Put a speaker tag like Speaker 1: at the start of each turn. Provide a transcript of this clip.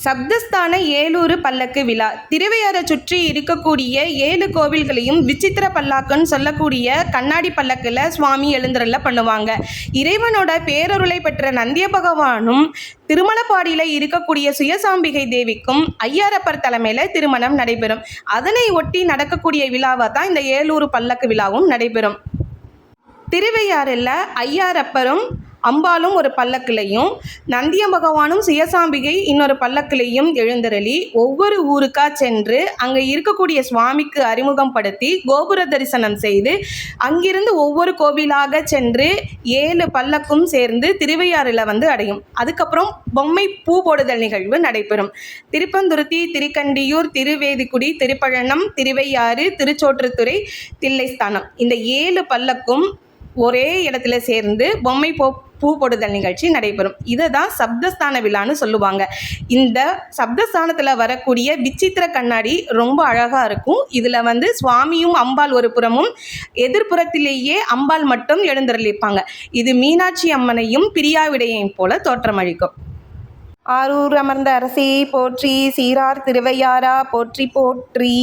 Speaker 1: சப்தஸ்தான ஏலூர் பல்லக்கு விழா. திருவையாறை சுற்றி இருக்கக்கூடிய 7 கோவில்களையும் விசித்திர பல்லாக்குன்னு சொல்லக்கூடிய கண்ணாடி பல்லக்கில் சுவாமி எழுந்தருள பண்ணுவாங்க. இறைவனோட பேரருளை பெற்ற நந்திய பகவானும் திருமலப்பாடியில் இருக்கக்கூடிய சுயசாம்பிகை தேவிக்கும் ஐயாரப்பர் தலைமையில் திருமணம் நடைபெறும். அதனை ஒட்டி நடக்கக்கூடிய விழாவாக தான் இந்த ஏலூர் பல்லக்கு விழாவும் நடைபெறும். திருவையாறில் ஐயாரப்பரும் அம்பாலும் ஒரு பல்லக்கிலையும் நந்திய பகவானும் சுயசாம்பிகை இன்னொரு பல்லக்கிலையும் எழுந்தருளி ஒவ்வொரு ஊருக்கா சென்று அங்கே இருக்கக்கூடிய சுவாமிக்கு அறிமுகம் படுத்தி கோபுர தரிசனம் செய்து அங்கிருந்து ஒவ்வொரு கோவிலாக சென்று 7 பல்லக்கும் சேர்ந்து திருவையாறில் அடையும். அதுக்கப்புறம் பொம்மை பூ போடுதல் நிகழ்வு நடைபெறும். திருப்பந்துருத்தி, திருக்கண்டியூர், திருவேதிக்குடி, திருப்பழனம், திருவையாறு, திருச்சோற்றுத்துறை, தில்லைஸ்தானம் இந்த 7 பல்லக்கும் ஒரே இடத்துல சேர்ந்து பொம்மை பூ போடுதல் நிகழ்ச்சி நடைபெறும். இதை தான் சப்தஸ்தான விழான்னு சொல்லுவாங்க. இந்த சப்தஸ்தானத்தில் வரக்கூடிய விசித்திர கண்ணாடி ரொம்ப அழகாக இருக்கும். இதில் சுவாமியும் அம்பாள் ஒரு புறமும் எதிர்ப்புறத்திலேயே அம்பாள் மட்டும் எழுந்தருளிப்பாங்க. இது மீனாட்சி அம்மனையும் பிரியாவிடையையும் போல தோற்றமளிக்கும். ஆரூர் அமர்ந்த அரசே போற்றி, சீரார் திருவையாரா போற்றி போற்றி.